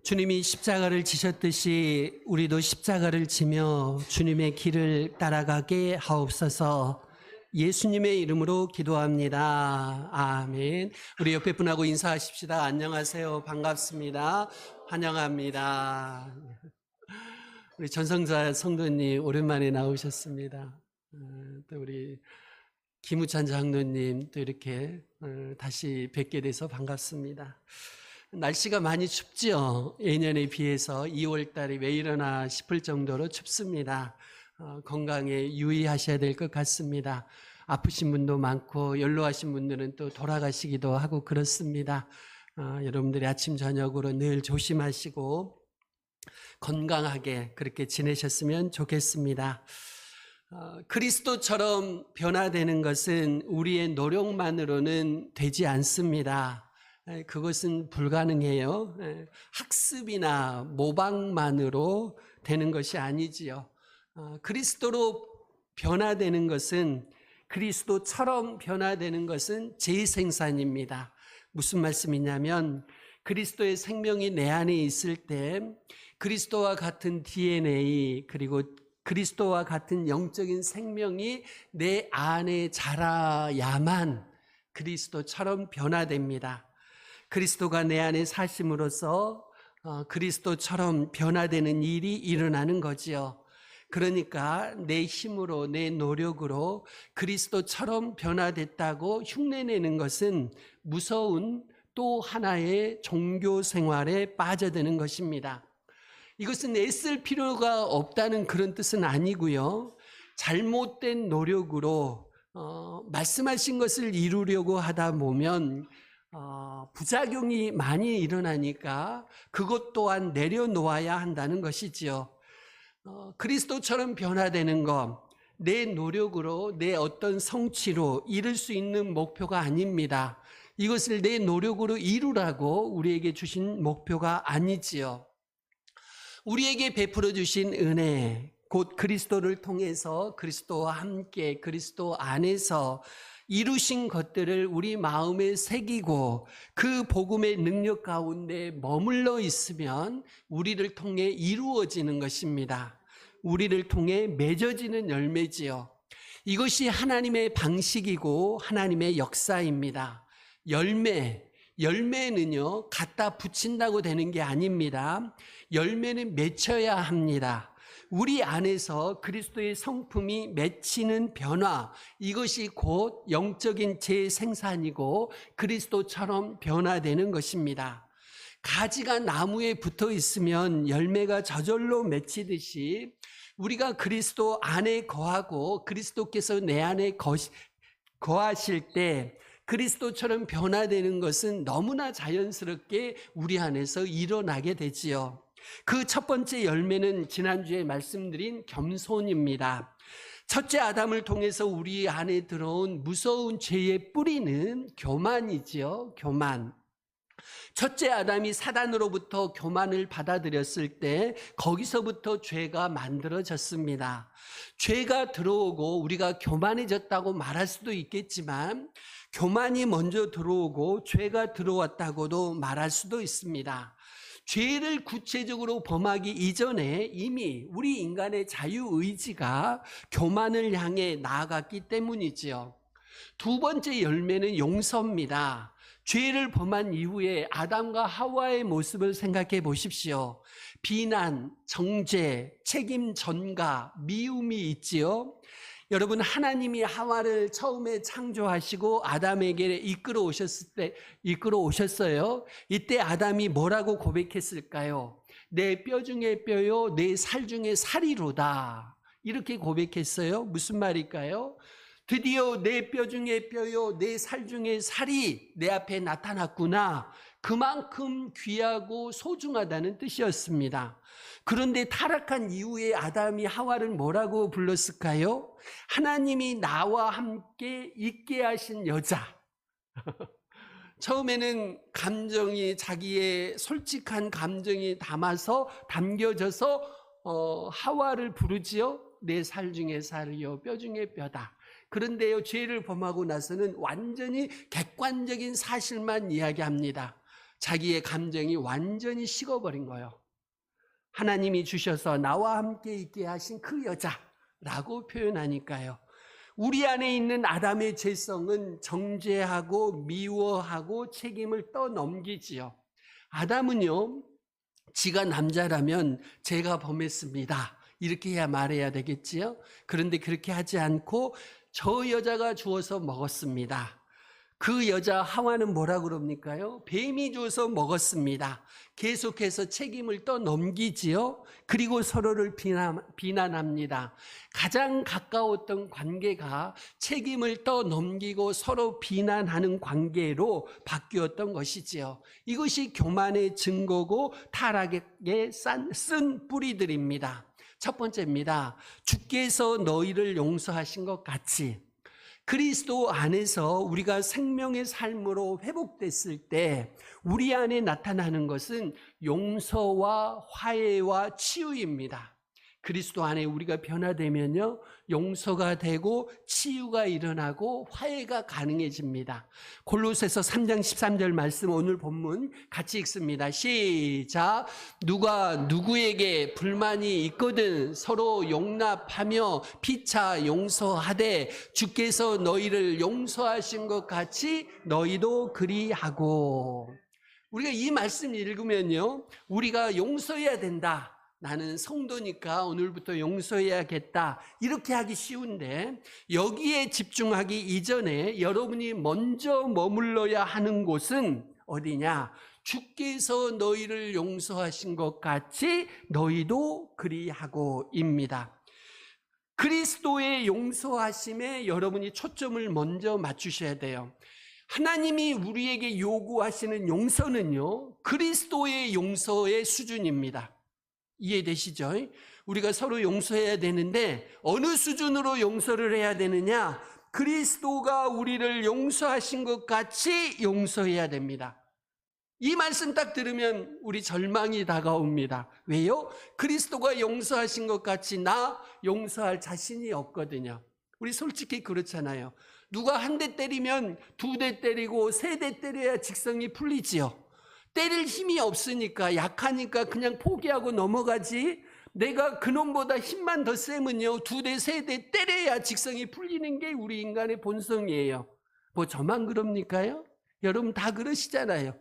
주님이 십자가를 지셨듯이 우리도 십자가를 지며 주님의 길을 따라가게 하옵소서. 예수님의 이름으로 기도합니다. 아멘. 우리 옆에 분하고 인사하십시다. 안녕하세요. 반갑습니다. 환영합니다. 우리 전성자 성도님 오랜만에 나오셨습니다. 또 우리 김우찬 장로님 또 이렇게 다시 뵙게 돼서 반갑습니다. 날씨가 많이 춥죠. 예년에 비해서 2월 달에 왜 이러나 싶을 정도로 춥습니다. 건강에 유의하셔야 될 것 같습니다. 아프신 분도 많고 연로하신 분들은 또 돌아가시기도 하고 그렇습니다. 여러분들이 아침 저녁으로 늘 조심하시고 건강하게 그렇게 지내셨으면 좋겠습니다. 그리스도처럼 변화되는 것은 우리의 노력만으로는 되지 않습니다. 그것은 불가능해요. 학습이나 모방만으로 되는 것이 아니지요. 그리스도로 변화되는 것은, 그리스도처럼 변화되는 것은 재생산입니다. 무슨 말씀이냐면 그리스도의 생명이 내 안에 있을 때 그리스도와 같은 DNA 그리고 그리스도와 같은 영적인 생명이 내 안에 자라야만 그리스도처럼 변화됩니다. 그리스도가 내 안에 사심으로써 그리스도처럼 변화되는 일이 일어나는 거지요. 그러니까 내 힘으로 내 노력으로 그리스도처럼 변화됐다고 흉내내는 것은 무서운 또 하나의 종교 생활에 빠져드는 것입니다. 이것은 애쓸 필요가 없다는 그런 뜻은 아니고요. 잘못된 노력으로 말씀하신 것을 이루려고 하다 보면 부작용이 많이 일어나니까 그것 또한 내려놓아야 한다는 것이지요. 그리스도처럼 변화되는 것, 내 노력으로 내 어떤 성취로 이룰 수 있는 목표가 아닙니다. 이것을 내 노력으로 이루라고 우리에게 주신 목표가 아니지요. 우리에게 베풀어 주신 은혜, 곧 그리스도를 통해서 그리스도와 함께 그리스도 안에서 이루신 것들을 우리 마음에 새기고 그 복음의 능력 가운데 머물러 있으면 우리를 통해 이루어지는 것입니다. 우리를 통해 맺어지는 열매지요. 이것이 하나님의 방식이고 하나님의 역사입니다. 열매는요, 갖다 붙인다고 되는 게 아닙니다. 열매는 맺혀야 합니다. 우리 안에서 그리스도의 성품이 맺히는 변화, 이것이 곧 영적인 재생산이고 그리스도처럼 변화되는 것입니다. 가지가 나무에 붙어 있으면 열매가 저절로 맺히듯이 우리가 그리스도 안에 거하고 그리스도께서 내 안에 거하실 때 그리스도처럼 변화되는 것은 너무나 자연스럽게 우리 안에서 일어나게 되지요. 그 첫 번째 열매는 지난주에 말씀드린 겸손입니다. 첫째 아담을 통해서 우리 안에 들어온 무서운 죄의 뿌리는 교만이지요. 교만. 첫째 아담이 사단으로부터 교만을 받아들였을 때 거기서부터 죄가 만들어졌습니다. 죄가 들어오고 우리가 교만해졌다고 말할 수도 있겠지만 교만이 먼저 들어오고 죄가 들어왔다고도 말할 수도 있습니다. 죄를 구체적으로 범하기 이전에 이미 우리 인간의 자유의지가 교만을 향해 나아갔기 때문이지요. 두 번째 열매는 용서입니다. 죄를 범한 이후에 아담과 하와의 모습을 생각해 보십시오. 비난, 정죄, 책임 전가, 미움이 있지요. 여러분, 하나님이 하와를 처음에 창조하시고 아담에게 이끌어 오셨어요. 이때 아담이 뭐라고 고백했을까요? 내 뼈 중에 뼈요, 내 살 중에 살이로다. 이렇게 고백했어요. 무슨 말일까요? 드디어 내 뼈 중에 뼈요, 내 살 중에 살이 내 앞에 나타났구나. 그만큼 귀하고 소중하다는 뜻이었습니다. 그런데 타락한 이후에 아담이 하와를 뭐라고 불렀을까요? 하나님이 나와 함께 있게 하신 여자. 처음에는 감정이, 자기의 솔직한 감정이 담겨져서 하와를 부르지요. 내 살 중에 살이요, 뼈 중에 뼈다. 그런데요, 죄를 범하고 나서는 완전히 객관적인 사실만 이야기합니다. 자기의 감정이 완전히 식어버린 거예요. 하나님이 주셔서 나와 함께 있게 하신 그 여자라고 표현하니까요. 우리 안에 있는 아담의 죄성은 정죄하고 미워하고 책임을 떠넘기지요. 아담은요, 지가 남자라면 제가 범했습니다, 이렇게 해야 말해야 되겠지요. 그런데 그렇게 하지 않고 저 여자가 주어서 먹었습니다. 그 여자 하와는 뭐라 그럽니까요? 뱀이 주어서 먹었습니다. 계속해서 책임을 떠넘기지요. 그리고 서로를 비난합니다. 가장 가까웠던 관계가 책임을 떠넘기고 서로 비난하는 관계로 바뀌었던 것이지요. 이것이 교만의 증거고 타락에 쓴 뿌리들입니다. 첫 번째입니다. 주께서 너희를 용서하신 것 같이 그리스도 안에서 우리가 생명의 삶으로 회복됐을 때 우리 안에 나타나는 것은 용서와 화해와 치유입니다. 그리스도 안에 우리가 변화되면요, 용서가 되고 치유가 일어나고 화해가 가능해집니다. 골로새서 3장 13절 말씀, 오늘 본문 같이 읽습니다. 시작. 누가 누구에게 불만이 있거든 서로 용납하며 피차 용서하되 주께서 너희를 용서하신 것 같이 너희도 그리하고. 우리가 이 말씀 읽으면요, 우리가 용서해야 된다. 나는 성도니까 오늘부터 용서해야겠다, 이렇게 하기 쉬운데 여기에 집중하기 이전에 여러분이 먼저 머물러야 하는 곳은 어디냐? 주께서 너희를 용서하신 것 같이 너희도 그리하고입니다. 그리스도의 용서하심에 여러분이 초점을 먼저 맞추셔야 돼요. 하나님이 우리에게 요구하시는 용서는요, 그리스도의 용서의 수준입니다. 이해되시죠? 우리가 서로 용서해야 되는데 어느 수준으로 용서를 해야 되느냐? 그리스도가 우리를 용서하신 것 같이 용서해야 됩니다. 이 말씀 딱 들으면 우리 절망이 다가옵니다. 왜요? 그리스도가 용서하신 것 같이 나 용서할 자신이 없거든요. 우리 솔직히 그렇잖아요. 누가 한 대 때리면 두 대 때리고 세 대 때려야 직성이 풀리지요. 때릴 힘이 없으니까, 약하니까 그냥 포기하고 넘어가지, 내가 그놈보다 힘만 더 세면요, 두 대, 세 대 때려야 직성이 풀리는 게 우리 인간의 본성이에요. 뭐 저만 그럽니까요? 여러분 다 그러시잖아요.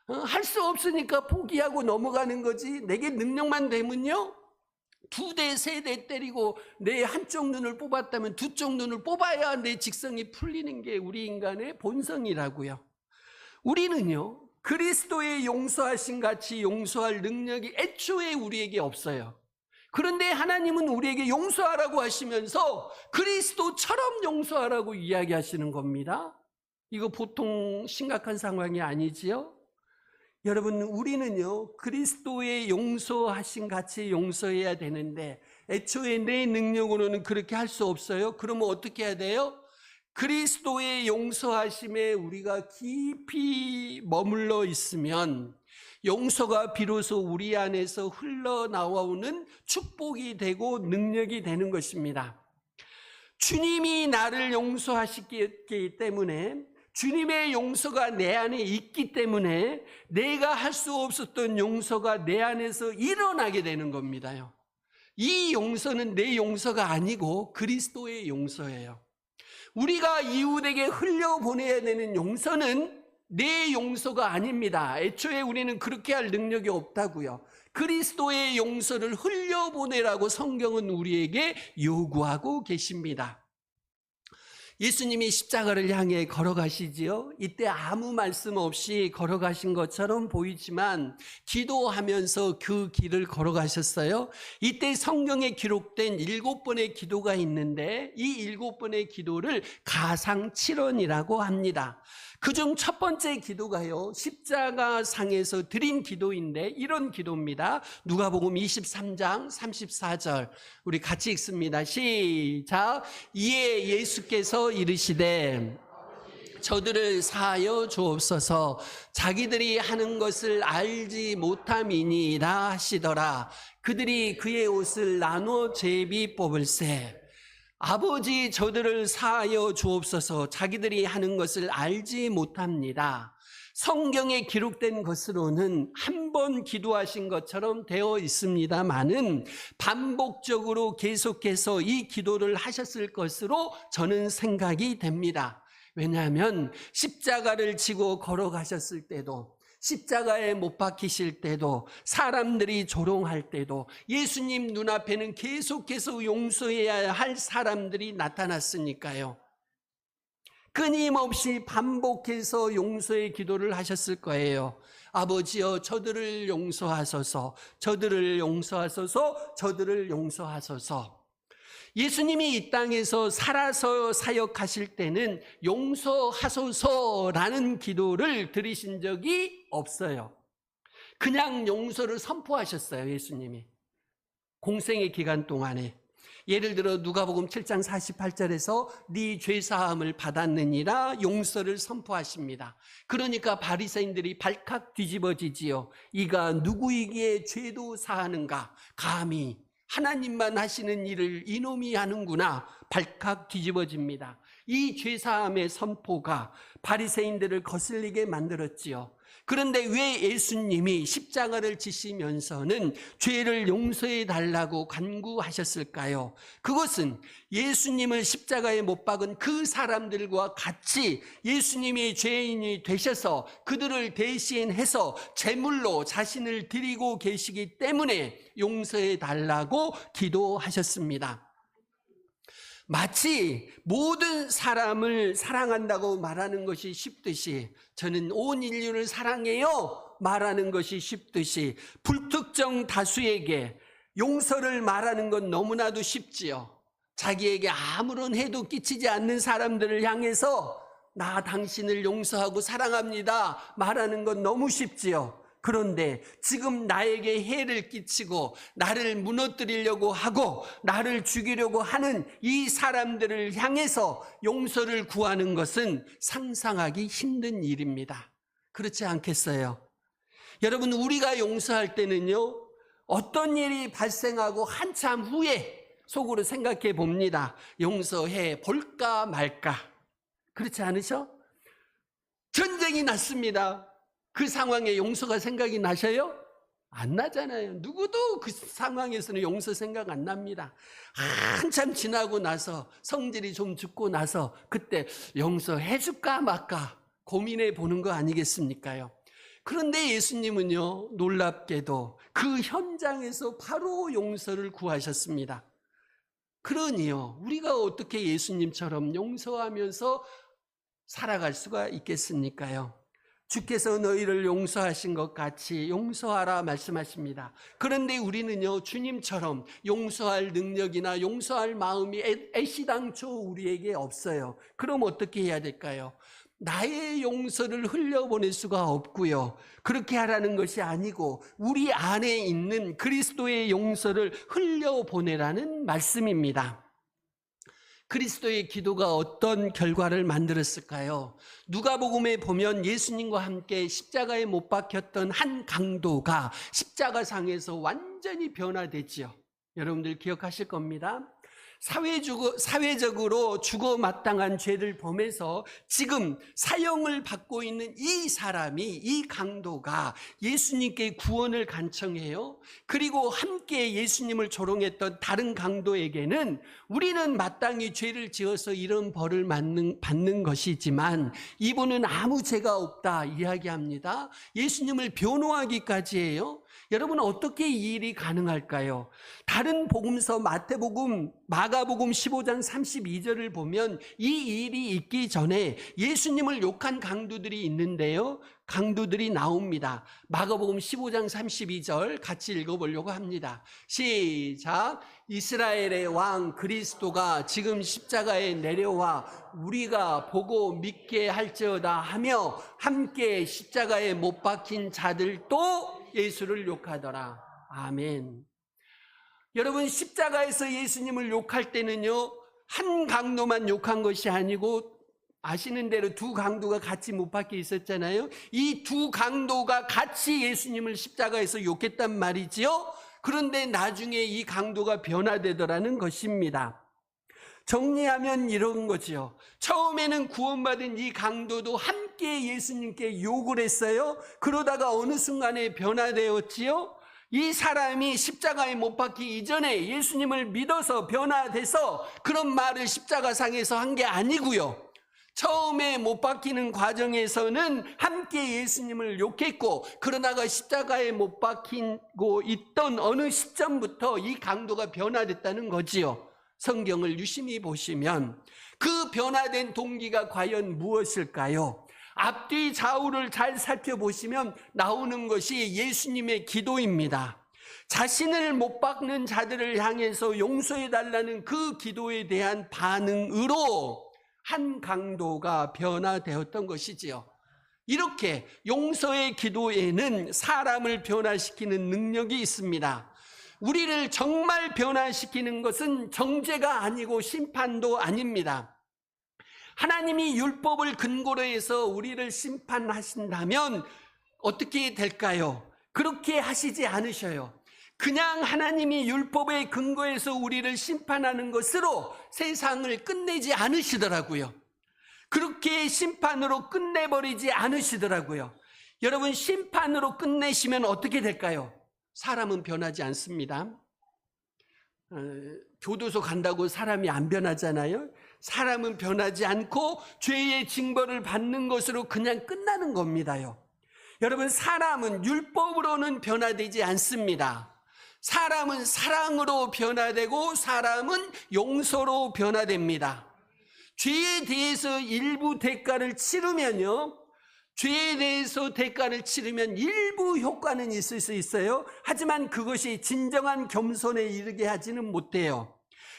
할 수 없으니까 포기하고 넘어가는 거지, 내게 능력만 되면요, 두 대, 세 대 때리고 내 한쪽 눈을 뽑았다면 두 쪽 눈을 뽑아야 내 직성이 풀리는 게 우리 인간의 본성이라고요. 우리는요, 그리스도의 용서하신 같이 용서할 능력이 애초에 우리에게 없어요. 그런데 하나님은 우리에게 용서하라고 하시면서 그리스도처럼 용서하라고 이야기하시는 겁니다. 이거 보통 심각한 상황이 아니지요? 여러분, 우리는요, 그리스도의 용서하신 같이 용서해야 되는데 애초에 내 능력으로는 그렇게 할 수 없어요. 그러면 어떻게 해야 돼요? 그리스도의 용서하심에 우리가 깊이 머물러 있으면 용서가 비로소 우리 안에서 흘러나오는 축복이 되고 능력이 되는 것입니다. 주님이 나를 용서하시기 때문에, 주님의 용서가 내 안에 있기 때문에 내가 할 수 없었던 용서가 내 안에서 일어나게 되는 겁니다요. 이 용서는 내 용서가 아니고 그리스도의 용서예요. 우리가 이웃에게 흘려보내야 되는 용서는 내 용서가 아닙니다. 애초에 우리는 그렇게 할 능력이 없다고요. 그리스도의 용서를 흘려보내라고 성경은 우리에게 요구하고 계십니다. 예수님이 십자가를 향해 걸어가시지요. 이때 아무 말씀 없이 걸어가신 것처럼 보이지만 기도하면서 그 길을 걸어가셨어요. 이때 성경에 기록된 7번의 기도가 있는데 이 7번의 기도를 가상칠언이라고 합니다. 그중 첫 번째 기도가요, 십자가 상에서 드린 기도인데 이런 기도입니다. 누가복음 23장 34절 우리 같이 읽습니다. 시작. 이에 예수께서 이르시되 저들을 사하여 주옵소서. 자기들이 하는 것을 알지 못함이니라 하시더라. 그들이 그의 옷을 나누어 제비 뽑을세. 아버지, 저들을 사하여 주옵소서. 자기들이 하는 것을 알지 못합니다. 성경에 기록된 것으로는 한 번 기도하신 것처럼 되어 있습니다만은 반복적으로 계속해서 이 기도를 하셨을 것으로 저는 생각이 됩니다. 왜냐하면 십자가를 지고 걸어가셨을 때도, 십자가에 못 박히실 때도, 사람들이 조롱할 때도 예수님 눈앞에는 계속해서 용서해야 할 사람들이 나타났으니까요. 끊임없이 반복해서 용서의 기도를 하셨을 거예요. 아버지여, 저들을 용서하소서, 저들을 용서하소서, 저들을 용서하소서. 예수님이 이 땅에서 살아서 사역하실 때는 용서하소서라는 기도를 드리신 적이 없어요. 그냥 용서를 선포하셨어요, 예수님이. 공생의 기간 동안에. 예를 들어 누가복음 7장 48절에서 네 죄사함을 받았느니라 용서를 선포하십니다. 그러니까 바리새인들이 발칵 뒤집어지지요. 이가 누구이기에 죄도 사하는가? 감히 하나님만 하시는 일을 이놈이 하는구나. 발칵 뒤집어집니다. 이 죄사함의 선포가 바리새인들을 거슬리게 만들었지요. 그런데 왜 예수님이 십자가를 지시면서는 죄를 용서해 달라고 간구하셨을까요? 그것은 예수님을 십자가에 못 박은 그 사람들과 같이 예수님이 죄인이 되셔서 그들을 대신해서 제물로 자신을 드리고 계시기 때문에 용서해 달라고 기도하셨습니다. 마치 모든 사람을 사랑한다고 말하는 것이 쉽듯이, 저는 온 인류를 사랑해요 말하는 것이 쉽듯이, 불특정 다수에게 용서를 말하는 건 너무나도 쉽지요. 자기에게 아무런 해도 끼치지 않는 사람들을 향해서 나 당신을 용서하고 사랑합니다 말하는 건 너무 쉽지요. 그런데 지금 나에게 해를 끼치고 나를 무너뜨리려고 하고 나를 죽이려고 하는 이 사람들을 향해서 용서를 구하는 것은 상상하기 힘든 일입니다. 그렇지 않겠어요? 여러분, 우리가 용서할 때는요, 어떤 일이 발생하고 한참 후에 속으로 생각해 봅니다. 용서해 볼까 말까. 그렇지 않으셔? 전쟁이 났습니다. 그 상황에 용서가 생각이 나셔요? 안 나잖아요. 누구도 그 상황에서는 용서 생각 안 납니다. 한참 지나고 나서, 성질이 좀 죽고 나서 그때 용서해 줄까 말까 고민해 보는 거 아니겠습니까요? 그런데 예수님은요, 놀랍게도 그 현장에서 바로 용서를 구하셨습니다. 그러니요, 우리가 어떻게 예수님처럼 용서하면서 살아갈 수가 있겠습니까요? 주께서 너희를 용서하신 것 같이 용서하라 말씀하십니다. 그런데 우리는요, 주님처럼 용서할 능력이나 용서할 마음이 애시당초 우리에게 없어요. 그럼 어떻게 해야 될까요? 나의 용서를 흘려보낼 수가 없고요. 그렇게 하라는 것이 아니고 우리 안에 있는 그리스도의 용서를 흘려보내라는 말씀입니다. 그리스도의 기도가 어떤 결과를 만들었을까요? 누가복음에 보면 예수님과 함께 십자가에 못 박혔던 한 강도가 십자가상에서 완전히 변화됐지요. 여러분들 기억하실 겁니다. 사회적으로 죽어 마땅한 죄를 범해서 지금 사형을 받고 있는 이 사람이, 이 강도가 예수님께 구원을 간청해요. 그리고 함께 예수님을 조롱했던 다른 강도에게는 우리는 마땅히 죄를 지어서 이런 벌을 받는 것이지만 이분은 아무 죄가 없다 이야기합니다. 예수님을 변호하기까지 해요. 여러분, 어떻게 이 일이 가능할까요? 다른 복음서 마태복음, 마가복음 15장 32절을 보면 이 일이 있기 전에 예수님을 욕한 강도들이 있는데요, 강도들이 나옵니다. 마가복음 15장 32절 같이 읽어보려고 합니다. 시작. 이스라엘의 왕 그리스도가 지금 십자가에 내려와 우리가 보고 믿게 할지어다 하며 함께 십자가에 못 박힌 자들도 예수를 욕하더라. 아멘. 여러분, 십자가에서 예수님을 욕할 때는요, 한 강도만 욕한 것이 아니고 아시는 대로 두 강도가 같이 못 박혀 있었잖아요. 이 두 강도가 같이 예수님을 십자가에서 욕했단 말이지요. 그런데 나중에 이 강도가 변화되더라는 것입니다. 정리하면 이런 거지요. 처음에는 구원받은 이 강도도 함께 함께 예수님께 욕을 했어요. 그러다가 어느 순간에 변화되었지요. 이 사람이 십자가에 못 박히기 이전에 예수님을 믿어서 변화돼서 그런 말을 십자가상에서 한 게 아니고요. 처음에 못 박히는 과정에서는 함께 예수님을 욕했고, 그러다가 십자가에 못 박히고 있던 어느 시점부터 이 강도가 변화됐다는 거지요. 성경을 유심히 보시면 그 변화된 동기가 과연 무엇일까요? 앞뒤 좌우를 잘 살펴보시면 나오는 것이 예수님의 기도입니다. 자신을 못 박는 자들을 향해서 용서해달라는 그 기도에 대한 반응으로 한 강도가 변화되었던 것이지요. 이렇게 용서의 기도에는 사람을 변화시키는 능력이 있습니다. 우리를 정말 변화시키는 것은 정죄가 아니고 심판도 아닙니다. 하나님이 율법을 근거로 해서 우리를 심판하신다면 어떻게 될까요? 그렇게 하시지 않으셔요. 그냥 하나님이 율법의 근거에서 우리를 심판하는 것으로 세상을 끝내지 않으시더라고요. 그렇게 심판으로 끝내버리지 않으시더라고요. 여러분, 심판으로 끝내시면 어떻게 될까요? 사람은 변하지 않습니다. 교도소 간다고 사람이 안 변하잖아요. 사람은 변하지 않고 죄의 징벌을 받는 것으로 그냥 끝나는 겁니다요. 여러분, 사람은 율법으로는 변화되지 않습니다. 사람은 사랑으로 변화되고 사람은 용서로 변화됩니다. 죄에 대해서 일부 대가를 치르면요, 죄에 대해서 대가를 치르면 일부 효과는 있을 수 있어요. 하지만 그것이 진정한 겸손에 이르게 하지는 못해요.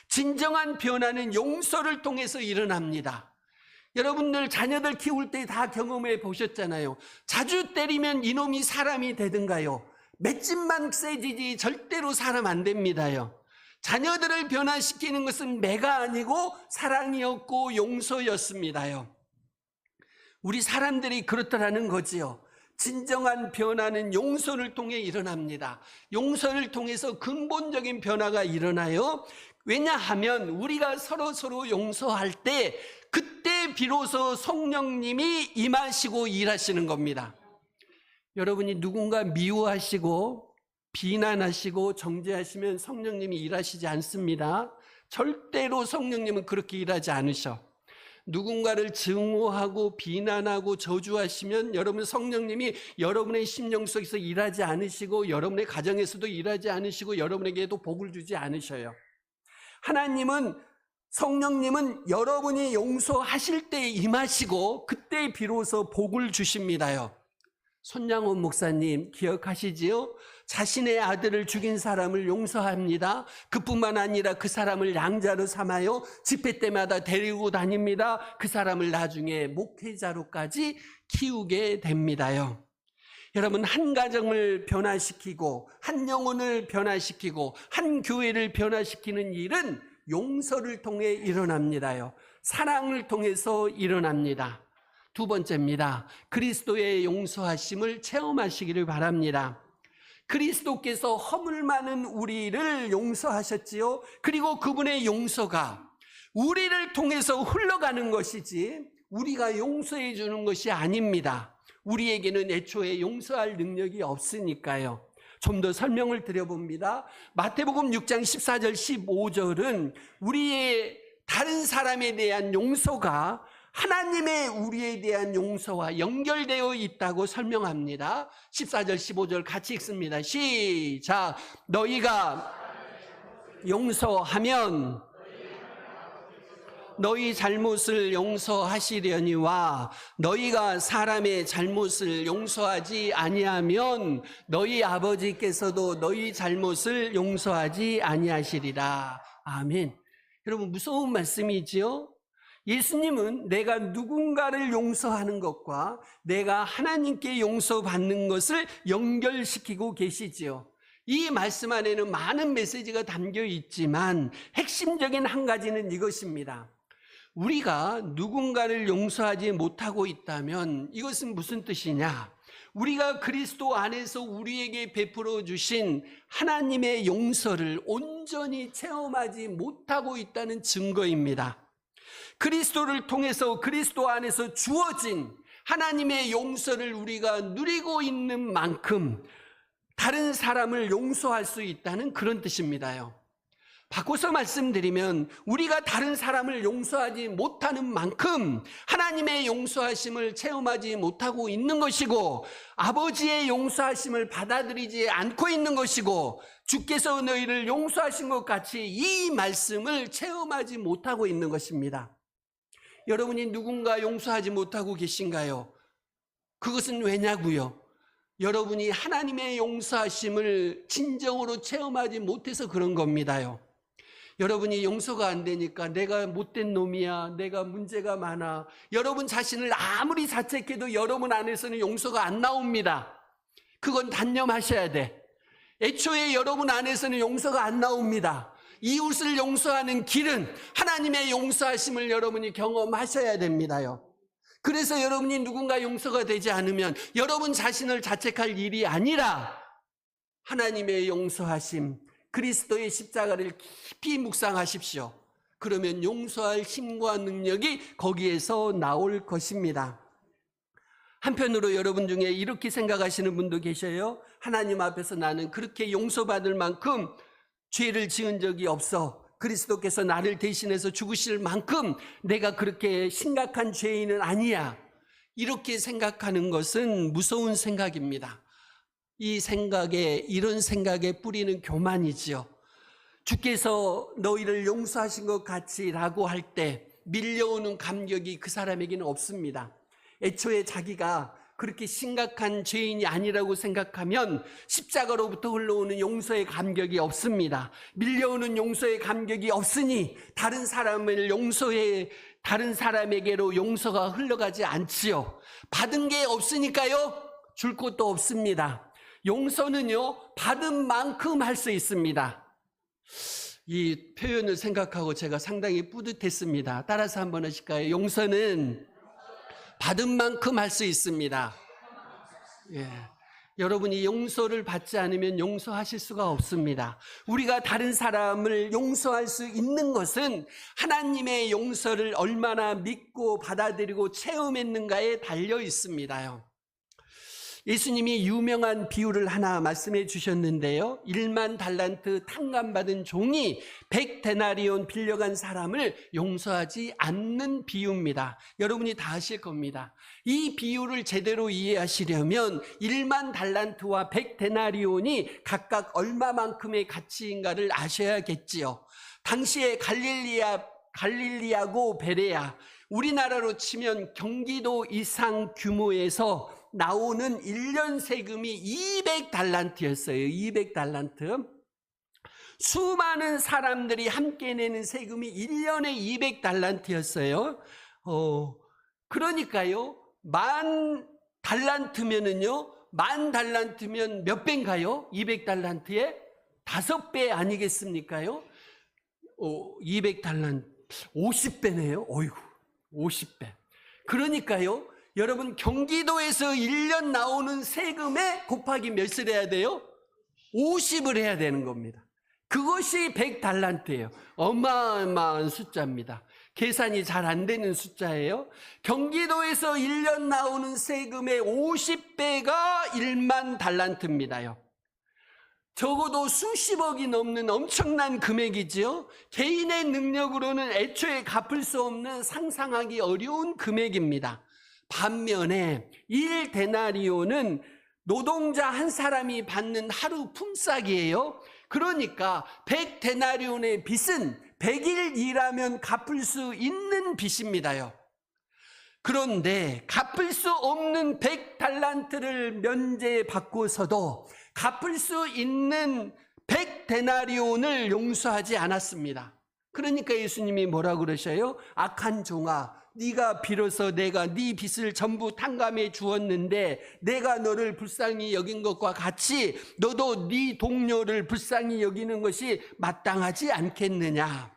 진정한 변화는 용서를 통해서 일어납니다. 여러분들 자녀들 키울 때 다 경험해 보셨잖아요. 자주 때리면 이놈이 사람이 되든가요? 맷집만 세지지 절대로 사람 안 됩니다요. 자녀들을 변화시키는 것은 매가 아니고 사랑이었고 용서였습니다요. 우리 사람들이 그렇더라는 거지요. 진정한 변화는 용서를 통해 일어납니다. 용서를 통해서 근본적인 변화가 일어나요. 왜냐하면 우리가 서로 용서할 때 그때 비로소 성령님이 임하시고 일하시는 겁니다. 여러분이 누군가 미워하시고 비난하시고 정죄하시면 성령님이 일하시지 않습니다. 절대로 성령님은 그렇게 일하지 않으셔. 누군가를 증오하고 비난하고 저주하시면 여러분, 성령님이 여러분의 심령 속에서 일하지 않으시고 여러분의 가정에서도 일하지 않으시고 여러분에게도 복을 주지 않으셔요. 하나님은, 성령님은 여러분이 용서하실 때 임하시고 그때 비로소 복을 주십니다요. 손양원 목사님 기억하시지요? 자신의 아들을 죽인 사람을 용서합니다. 그뿐만 아니라 그 사람을 양자로 삼아요. 집회 때마다 데리고 다닙니다. 그 사람을 나중에 목회자로까지 키우게 됩니다요. 여러분, 한 가정을 변화시키고 한 영혼을 변화시키고 한 교회를 변화시키는 일은 용서를 통해 일어납니다요. 사랑을 통해서 일어납니다. 두 번째입니다. 그리스도의 용서하심을 체험하시기를 바랍니다. 그리스도께서 허물 많은 우리를 용서하셨지요. 그리고 그분의 용서가 우리를 통해서 흘러가는 것이지 우리가 용서해 주는 것이 아닙니다. 우리에게는 애초에 용서할 능력이 없으니까요. 좀 더 설명을 드려봅니다. 마태복음 6장 14절 15절은 우리의 다른 사람에 대한 용서가 하나님의 우리에 대한 용서와 연결되어 있다고 설명합니다. 14절 15절 같이 읽습니다. 시작. 너희가 용서하면 너희 잘못을 용서하시려니와 너희가 사람의 잘못을 용서하지 아니하면 너희 아버지께서도 너희 잘못을 용서하지 아니하시리라. 아멘. 여러분, 무서운 말씀이지요? 예수님은 내가 누군가를 용서하는 것과 내가 하나님께 용서받는 것을 연결시키고 계시지요. 이 말씀 안에는 많은 메시지가 담겨 있지만 핵심적인 한 가지는 이것입니다. 우리가 누군가를 용서하지 못하고 있다면 이것은 무슨 뜻이냐? 우리가 그리스도 안에서 우리에게 베풀어 주신 하나님의 용서를 온전히 체험하지 못하고 있다는 증거입니다. 그리스도를 통해서 그리스도 안에서 주어진 하나님의 용서를 우리가 누리고 있는 만큼 다른 사람을 용서할 수 있다는 그런 뜻입니다요. 바꿔서 말씀드리면 우리가 다른 사람을 용서하지 못하는 만큼 하나님의 용서하심을 체험하지 못하고 있는 것이고, 아버지의 용서하심을 받아들이지 않고 있는 것이고, 주께서 너희를 용서하신 것 같이 이 말씀을 체험하지 못하고 있는 것입니다. 여러분이 누군가 용서하지 못하고 계신가요? 그것은 왜냐고요? 여러분이 하나님의 용서하심을 진정으로 체험하지 못해서 그런 겁니다요. 여러분이 용서가 안 되니까 내가 못된 놈이야, 내가 문제가 많아, 여러분 자신을 아무리 자책해도 여러분 안에서는 용서가 안 나옵니다. 그건 단념하셔야 돼. 애초에 여러분 안에서는 용서가 안 나옵니다. 이웃을 용서하는 길은 하나님의 용서하심을 여러분이 경험하셔야 됩니다요. 그래서 여러분이 누군가 용서가 되지 않으면 여러분 자신을 자책할 일이 아니라 하나님의 용서하심, 그리스도의 십자가를 깊이 묵상하십시오. 그러면 용서할 힘과 능력이 거기에서 나올 것입니다. 한편으로 여러분 중에 이렇게 생각하시는 분도 계셔요. 하나님 앞에서 나는 그렇게 용서받을 만큼 죄를 지은 적이 없어. 그리스도께서 나를 대신해서 죽으실 만큼 내가 그렇게 심각한 죄인은 아니야. 이렇게 생각하는 것은 무서운 생각입니다. 이런 생각에 뿌리는 교만이지요. 주께서 너희를 용서하신 것 같이라고 할 때 밀려오는 감격이 그 사람에게는 없습니다. 애초에 자기가 그렇게 심각한 죄인이 아니라고 생각하면 십자가로부터 흘러오는 용서의 감격이 없습니다. 밀려오는 용서의 감격이 없으니 다른 사람에게로 용서가 흘러가지 않지요. 받은 게 없으니까요, 줄 것도 없습니다. 용서는요, 받은 만큼 할 수 있습니다. 이 표현을 생각하고 제가 상당히 뿌듯했습니다. 따라서 한번 하실까요? 용서는 받은 만큼 할 수 있습니다. 예. 여러분이 용서를 받지 않으면 용서하실 수가 없습니다. 우리가 다른 사람을 용서할 수 있는 것은 하나님의 용서를 얼마나 믿고 받아들이고 체험했는가에 달려 있습니다요. 예수님이 유명한 비유를 하나 말씀해 주셨는데요. 1만 달란트 탕감받은 종이 100데나리온 빌려간 사람을 용서하지 않는 비유입니다. 여러분이 다 아실 겁니다. 이 비유를 제대로 이해하시려면 1만 달란트와 100데나리온이 각각 얼마만큼의 가치인가를 아셔야겠지요. 당시에 갈릴리하고 베레아, 우리나라로 치면 경기도 이상 규모에서 나오는 1년 세금이 200달란트였어요. 200달란트. 수많은 사람들이 함께 내는 세금이 1년에 200달란트였어요. 그러니까요, 10,000달란트면은요, 10,000달란트면 몇 배인가요? 200달란트에 5배 아니겠습니까요? 200달란트 50배네요. 어이구, 50배. 그러니까요, 여러분 경기도에서 1년 나오는 세금에 곱하기 몇을 해야 돼요? 50을 해야 되는 겁니다. 그것이 100달란트예요. 어마어마한 숫자입니다. 계산이 잘 안 되는 숫자예요. 경기도에서 1년 나오는 세금의 50배가 1만 달란트입니다요. 적어도 수십억이 넘는 엄청난 금액이지요. 개인의 능력으로는 애초에 갚을 수 없는 상상하기 어려운 금액입니다. 반면에 1데나리온은 노동자 한 사람이 받는 하루 품삯이에요. 그러니까 100데나리온의 빚은 100일 일하면 갚을 수 있는 빚입니다요. 그런데 갚을 수 없는 100달란트를 면제받고서도 갚을 수 있는 100데나리온을 용서하지 않았습니다. 그러니까 예수님이 뭐라고 그러셔요? 악한 종아, 네가 빌어서 내가 네 빚을 전부 탕감해 주었는데 내가 너를 불쌍히 여긴 것과 같이 너도 네 동료를 불쌍히 여기는 것이 마땅하지 않겠느냐.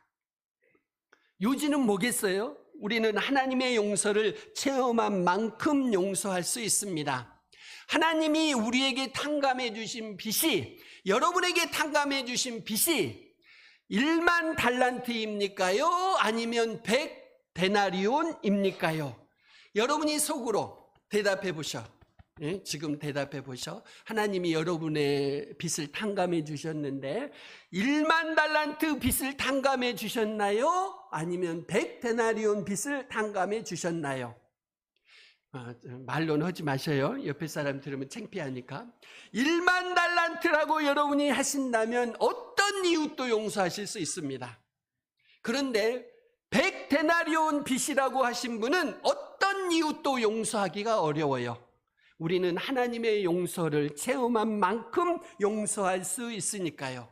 요지는 뭐겠어요? 우리는 하나님의 용서를 체험한 만큼 용서할 수 있습니다. 하나님이 우리에게 탕감해 주신 빚이, 여러분에게 탕감해 주신 빚이 1만 달란트입니까요? 아니면 100데나리온입니까요? 여러분이 속으로 대답해 보셔. 예? 지금 대답해 보셔. 하나님이 여러분의 빚을 탕감해 주셨는데 1만 달란트 빚을 탕감해 주셨나요? 아니면 100데나리온 빚을 탕감해 주셨나요? 말로는 하지 마셔요. 옆에 사람 들으면 창피하니까. 1만 달란트라고 여러분이 하신다면 어떤 이웃도 용서하실 수 있습니다. 그런데 100데나리온 빚이라고 하신 분은 어떤 이웃도 용서하기가 어려워요. 우리는 하나님의 용서를 체험한 만큼 용서할 수 있으니까요.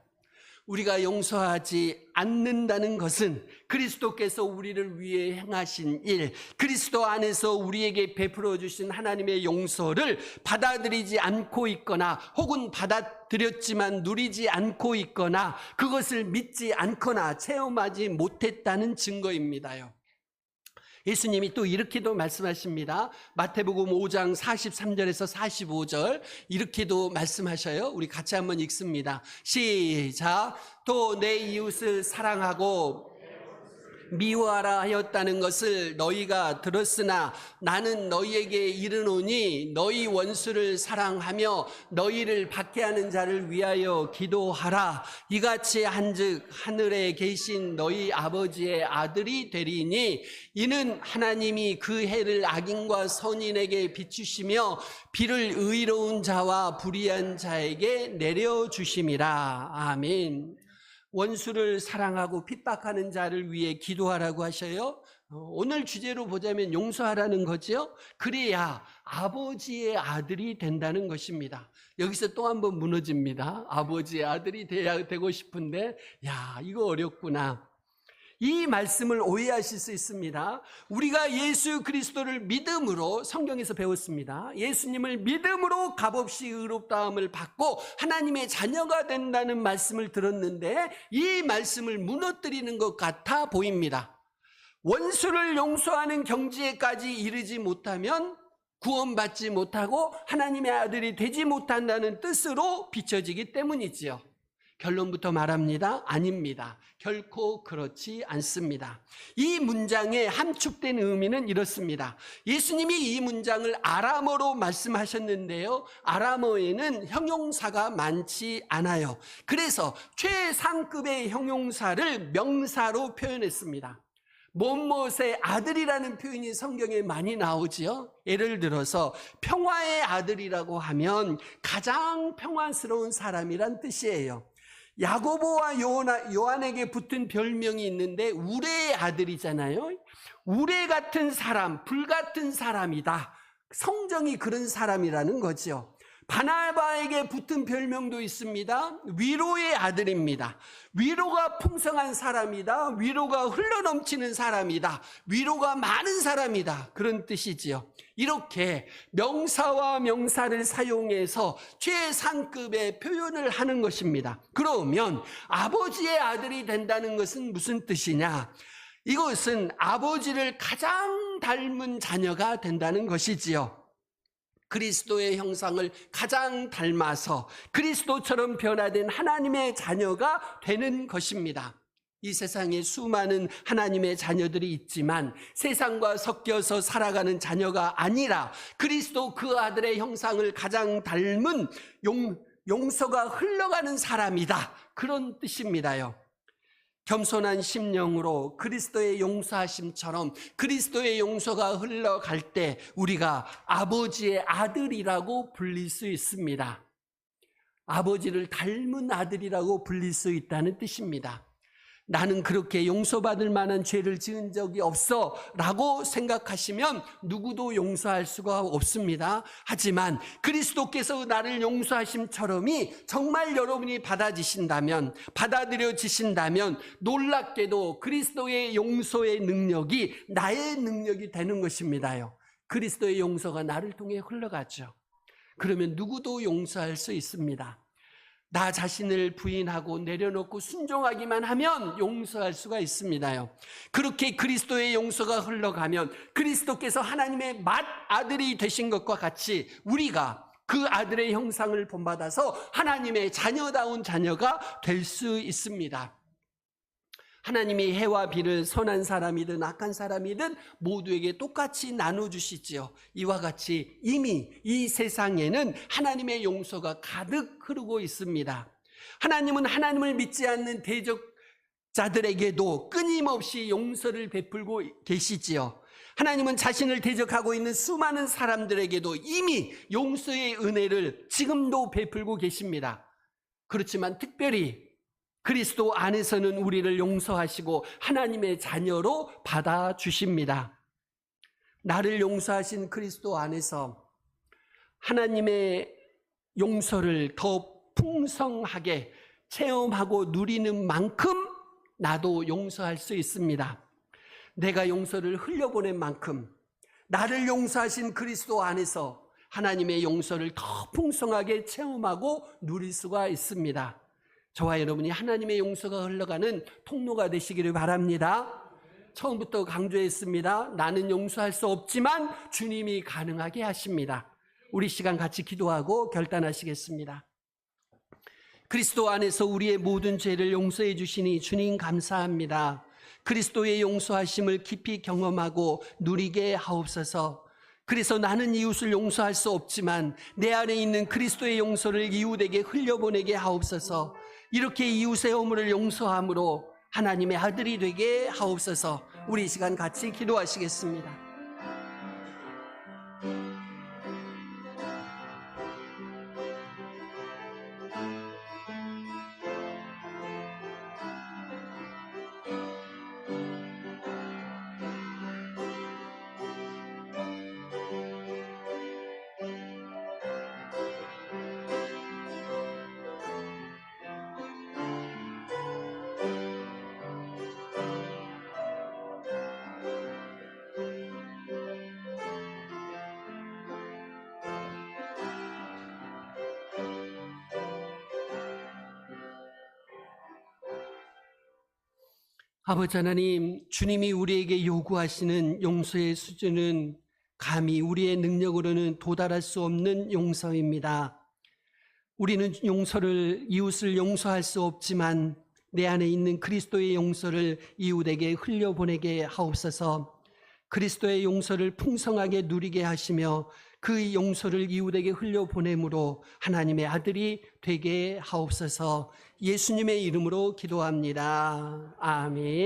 우리가 용서하지 않는다는 것은 그리스도께서 우리를 위해 행하신 일, 그리스도 안에서 우리에게 베풀어 주신 하나님의 용서를 받아들이지 않고 있거나 혹은 받아들였지만 누리지 않고 있거나 그것을 믿지 않거나 체험하지 못했다는 증거입니다요. 예수님이 또 이렇게도 말씀하십니다. 마태복음 5장 43절에서 45절 이렇게도 말씀하셔요. 우리 같이 한번 읽습니다. 시작. 또 내 이웃을 사랑하고 미워하라 하였다는 것을 너희가 들었으나 나는 너희에게 이르노니 너희 원수를 사랑하며 너희를 박해하는 자를 위하여 기도하라. 이같이 한즉 하늘에 계신 너희 아버지의 아들이 되리니 이는 하나님이 그 해를 악인과 선인에게 비추시며 비를 의로운 자와 불의한 자에게 내려주심이라. 아멘. 원수를 사랑하고 핍박하는 자를 위해 기도하라고 하셔요. 오늘 주제로 보자면 용서하라는 거죠. 그래야 아버지의 아들이 된다는 것입니다. 여기서 또 한 번 무너집니다. 아버지의 아들이 되고 싶은데 이거 어렵구나. 이 말씀을 오해하실 수 있습니다. 우리가 예수 그리스도를 믿음으로 성경에서 배웠습니다. 예수님을 믿음으로 값없이 의롭다함을 받고 하나님의 자녀가 된다는 말씀을 들었는데 이 말씀을 무너뜨리는 것 같아 보입니다. 원수를 용서하는 경지에까지 이르지 못하면 구원받지 못하고 하나님의 아들이 되지 못한다는 뜻으로 비춰지기 때문이지요. 결론부터 말합니다. 아닙니다. 결코 그렇지 않습니다. 이 문장의 함축된 의미는 이렇습니다. 예수님이 이 문장을 아람어로 말씀하셨는데요. 아람어에는 형용사가 많지 않아요. 그래서 최상급의 형용사를 명사로 표현했습니다. 무엇의 아들이라는 표현이 성경에 많이 나오지요. 예를 들어서 평화의 아들이라고 하면 가장 평화스러운 사람이란 뜻이에요. 야고보와 요한에게 붙은 별명이 있는데 우레의 아들이잖아요. 우레 같은 사람, 불 같은 사람이다. 성정이 그런 사람이라는 거죠. 바나바에게 붙은 별명도 있습니다. 위로의 아들입니다. 위로가 풍성한 사람이다. 위로가 흘러넘치는 사람이다. 위로가 많은 사람이다. 그런 뜻이지요. 이렇게 명사와 명사를 사용해서 최상급의 표현을 하는 것입니다. 그러면 아버지의 아들이 된다는 것은 무슨 뜻이냐? 이것은 아버지를 가장 닮은 자녀가 된다는 것이지요. 그리스도의 형상을 가장 닮아서 그리스도처럼 변화된 하나님의 자녀가 되는 것입니다. 이 세상에 수많은 하나님의 자녀들이 있지만 세상과 섞여서 살아가는 자녀가 아니라 그리스도 그 아들의 형상을 가장 닮은 용서가 흘러가는 사람이다. 그런 뜻입니다요. 겸손한 심령으로 그리스도의 용서하심처럼 그리스도의 용서가 흘러갈 때 우리가 아버지의 아들이라고 불릴 수 있습니다. 아버지를 닮은 아들이라고 불릴 수 있다는 뜻입니다. 나는 그렇게 용서받을 만한 죄를 지은 적이 없어 라고 생각하시면 누구도 용서할 수가 없습니다. 하지만 그리스도께서 나를 용서하심처럼이 정말 여러분이 받아들여지신다면 놀랍게도 그리스도의 용서의 능력이 나의 능력이 되는 것입니다요. 그리스도의 용서가 나를 통해 흘러가죠. 그러면 누구도 용서할 수 있습니다. 나 자신을 부인하고 내려놓고 순종하기만 하면 용서할 수가 있습니다요. 그렇게 그리스도의 용서가 흘러가면 그리스도께서 하나님의 맏아들이 되신 것과 같이 우리가 그 아들의 형상을 본받아서 하나님의 자녀다운 자녀가 될 수 있습니다. 하나님이 해와 비를 선한 사람이든 악한 사람이든 모두에게 똑같이 나눠주시지요. 이와 같이 이미 이 세상에는 하나님의 용서가 가득 흐르고 있습니다. 하나님은 하나님을 믿지 않는 대적자들에게도 끊임없이 용서를 베풀고 계시지요. 하나님은 자신을 대적하고 있는 수많은 사람들에게도 이미 용서의 은혜를 지금도 베풀고 계십니다. 그렇지만 특별히 그리스도 안에서는 우리를 용서하시고 하나님의 자녀로 받아주십니다. 나를 용서하신 그리스도 안에서 하나님의 용서를 더 풍성하게 체험하고 누리는 만큼 나도 용서할 수 있습니다. 내가 용서를 흘려보낸 만큼 나를 용서하신 그리스도 안에서 하나님의 용서를 더 풍성하게 체험하고 누릴 수가 있습니다. 저와 여러분이 하나님의 용서가 흘러가는 통로가 되시기를 바랍니다. 처음부터 강조했습니다. 나는 용서할 수 없지만 주님이 가능하게 하십니다. 우리 시간 같이 기도하고 결단하시겠습니다. 그리스도 안에서 우리의 모든 죄를 용서해 주시니 주님 감사합니다. 그리스도의 용서하심을 깊이 경험하고 누리게 하옵소서. 그래서 나는 이웃을 용서할 수 없지만 내 안에 있는 그리스도의 용서를 이웃에게 흘려보내게 하옵소서. 이렇게 이웃의 허물을 용서함으로 하나님의 아들이 되게 하옵소서. 우리 이 시간 같이 기도하시겠습니다. 아버지 하나님, 주님이 우리에게 요구하시는 용서의 수준은 감히 우리의 능력으로는 도달할 수 없는 용서입니다. 우리는 이웃을 용서할 수 없지만 내 안에 있는 그리스도의 용서를 이웃에게 흘려보내게 하옵소서. 그리스도의 용서를 풍성하게 누리게 하시며 그 용서를 이웃에게 흘려보내므로 하나님의 아들이 되게 하옵소서. 예수님의 이름으로 기도합니다. 아멘.